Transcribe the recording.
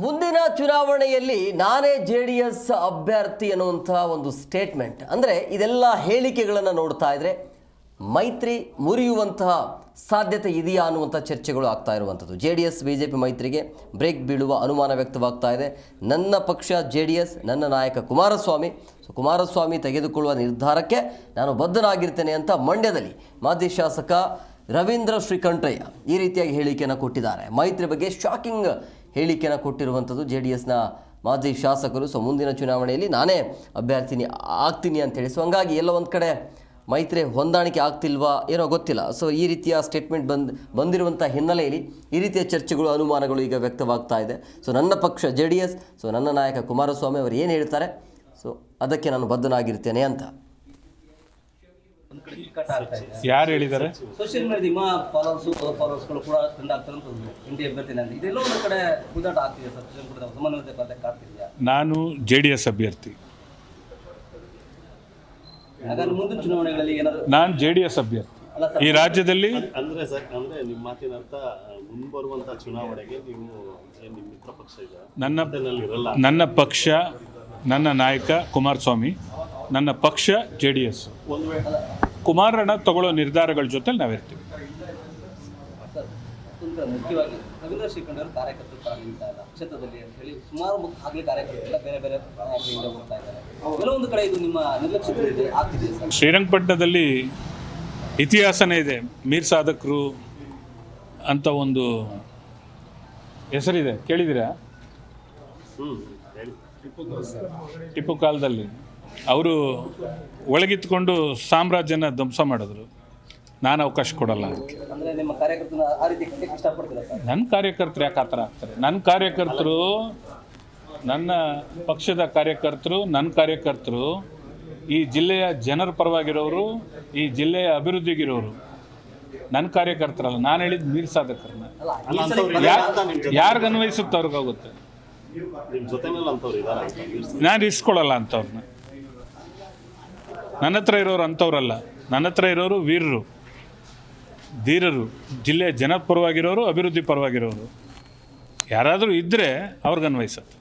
ಮುಂದಿನ ಚುನಾವಣೆಯಲ್ಲಿ ನಾನೇ JDS ಅಭ್ಯರ್ಥಿ ಅನ್ನುವಂಥ ಒಂದು ಸ್ಟೇಟ್ಮೆಂಟ್, ಅಂದರೆ ಇದೆಲ್ಲ ಹೇಳಿಕೆಗಳನ್ನು ನೋಡ್ತಾ ಇದ್ರೆ ಮೈತ್ರಿ ಮುರಿಯುವಂತಹ ಸಾಧ್ಯತೆ ಇದೆಯಾ ಅನ್ನುವಂಥ ಚರ್ಚೆಗಳು ಆಗ್ತಾ ಇರುವಂಥದ್ದು. JDS BJP ಮೈತ್ರಿಗೆ ಬ್ರೇಕ್ ಬೀಳುವ ಅನುಮಾನ ವ್ಯಕ್ತವಾಗ್ತಾ ಇದೆ. ನನ್ನ ಪಕ್ಷ JDS, ನನ್ನ ನಾಯಕ ಕುಮಾರಸ್ವಾಮಿ. ಕುಮಾರಸ್ವಾಮಿ ತೆಗೆದುಕೊಳ್ಳುವ ನಿರ್ಧಾರಕ್ಕೆ ನಾನು ಬದ್ಧನಾಗಿರ್ತೇನೆ ಅಂತ ಮಂಡ್ಯದಲ್ಲಿ ಮಾಜಿ ಶಾಸಕ ರವೀಂದ್ರ ಶ್ರೀಕಂಠಯ್ಯ ಈ ರೀತಿಯಾಗಿ ಹೇಳಿಕೆಯನ್ನು ಕೊಟ್ಟಿದ್ದಾರೆ. ಮೈತ್ರಿ ಬಗ್ಗೆ ಶಾಕಿಂಗ್ ಹೇಳಿಕೆಯನ್ನು ಕೊಟ್ಟಿರುವಂಥದ್ದು JDSನ ಮಾಜಿ ಶಾಸಕರು. ಮುಂದಿನ ಚುನಾವಣೆಯಲ್ಲಿ ನಾನೇ ಅಭ್ಯರ್ಥಿನಿ ಆಗ್ತೀನಿ ಅಂತೇಳಿ. ಹಂಗಾಗಿ ಎಲ್ಲ ಒಂದು ಕಡೆ ಮೈತ್ರಿ ಹೊಂದಾಣಿಕೆ ಆಗ್ತಿಲ್ವಾ ಏನೋ ಗೊತ್ತಿಲ್ಲ. ಈ ರೀತಿಯ ಸ್ಟೇಟ್ಮೆಂಟ್ ಬಂದಿರುವಂಥ ಹಿನ್ನೆಲೆಯಲ್ಲಿ ಈ ರೀತಿಯ ಚರ್ಚೆಗಳು, ಅನುಮಾನಗಳು ಈಗ ವ್ಯಕ್ತವಾಗ್ತಾ ಇದೆ. ನನ್ನ ಪಕ್ಷ JDS, ನನ್ನ ನಾಯಕ ಕುಮಾರಸ್ವಾಮಿ ಅವರು ಏನು ಹೇಳ್ತಾರೆ, ಅದಕ್ಕೆ ನಾನು ಬದ್ಧನಾಗಿರ್ತೇನೆ ಅಂತ. ಯಾರು ಹೇಳಿದ್ದಾರೆ? ಸೋಷಿಯಲ್ ಮೀಡಿಯಾ ಫಾಲೋವರ್ಸ್ಗಳು ಕೂಡ ಟ್ರೆಂಡ್ ಆಗ್ತಾರೆ ಅಂತ ಇಂಡಿಯಾ ಅಭ್ಯರ್ಥಿ ಇದೆಲ್ಲ ಒಂದು ಕಡೆ ಕುದಾಟ ಆಗ್ತಿದೆ ಸರ್. ಸಮನ್ವಯತೆ ಬರಕ್ಕೆ ಆಗ್ತಿದೆಯಾ? ನಾನು JDS ಅಭ್ಯರ್ಥಿ. ಹಾಗಾದ್ರೆ ಮುಂದಿನ ಚುನಾವಣೆಗಳಲ್ಲಿ ಏನಾದರೂ ನಾನು JDS ಅಭ್ಯರ್ಥಿ ಈ ರಾಜ್ಯದಲ್ಲಿ. ಅಂದ್ರೆ ಸರ್, ಅಂದ್ರೆ ನಿಮ್ಮ ಮಾತಿನ ಅರ್ಥ ಮುಂಬರುವಂತಹ ಚುನಾವಣೆಗೆ ನೀವು ನಿಮ್ಮ ಮಿತ್ರ ಪಕ್ಷ ಇದೆ, ನನ್ನ ಪಕ್ಷ, ನನ್ನ ನಾಯಕ ಕುಮಾರಸ್ವಾಮಿ, ನನ್ನ ಪಕ್ಷ JDS. ಕುಮಾರಣ್ಣ ತಗೊಳ್ಳೋ ನಿರ್ಧಾರಗಳ ಜೊತೆ ನಾವಿರ್ತೀವಿ. ಮುಖ್ಯವಾಗಿ ರವೀಂದ್ರ ಶ್ರೀಕಂಠಯ್ಯ ಕಾರ್ಯಕರ್ತರು ಪರ ನಿಲ್ತಾ ಇಲ್ಲ ಕ್ಷೇತ್ರದಲ್ಲಿ ಅಂತ ಹೇಳಿ ಸುಮಾರು ಆಗಲಿ ಕಾರ್ಯಕರ್ತರೆಲ್ಲ ಬೇರೆ ಬೇರೆ ಪಾರ್ಟಿಯಿಂದ ಹೋಗ್ತಾ ಇದ್ದಾರೆ. ಕೆಲವೊಂದು ಕಡೆ ಇದು ನಿಮ್ಮ ನಿರ್ಲಕ್ಷ್ಯತೆ ಆಗ್ತಿದೆ ಸರ್. ಶ್ರೀರಂಗಪಟ್ಟಣದಲ್ಲಿ ಇತಿಹಾಸನೇ ಇದೆ. ಮೀರ್ ಸಾಧಕರು ಅಂತ ಒಂದು ಹೆಸರಿದೆ, ಕೇಳಿದಿರಾ? ಟಿಪ್ಪು ಕಾಲದಲ್ಲಿ ಅವರು ಒಳಗಿತ್ಕೊಂಡು ಸಾಮ್ರಾಜ್ಯನ ಧ್ವಂಸ ಮಾಡಿದ್ರು. ನಾನು ಅವಕಾಶ ಕೊಡಲ್ಲ ಅದಕ್ಕೆ. ನನ್ನ ಕಾರ್ಯಕರ್ತರು ಯಾಕೆ ಆ ಥರ ಆಗ್ತಾರೆ? ನನ್ನ ಕಾರ್ಯಕರ್ತರು, ನನ್ನ ಪಕ್ಷದ ಕಾರ್ಯಕರ್ತರು, ನನ್ನ ಕಾರ್ಯಕರ್ತರು ಈ ಜಿಲ್ಲೆಯ ಜನರ ಪರವಾಗಿರೋರು, ಈ ಜಿಲ್ಲೆಯ ಅಭಿವೃದ್ಧಿಗಿರೋರು ನನ್ನ ಕಾರ್ಯಕರ್ತರಲ್ಲ. ನಾನು ಹೇಳಿದ್ದು ಮೀರ್ ಸಾಧಕರನ್ನ. ಯಾರಿಗೆ ಅನ್ವಯಿಸುತ್ತೆ ಅವ್ರಿಗಾಗುತ್ತೆ. ನಾನು ಇಸ್ಕೊಳ್ಳಲ್ಲ ಅಂಥವ್ರನ್ನ. ನನ್ನ ಹತ್ರ ಇರೋರು ಅಂಥವ್ರಲ್ಲ. ನನ್ನ ಹತ್ರ ಇರೋರು ವೀರರು, ಧೀರರು, ಜಿಲ್ಲೆಯ ಜನ ಪರವಾಗಿರೋರು, ಅಭಿವೃದ್ಧಿ ಪರವಾಗಿರೋರು. ಯಾರಾದರೂ ಇದ್ದರೆ ಅವ್ರಿಗೆ ಅನ್ವಯಿಸುತ್ತೆ.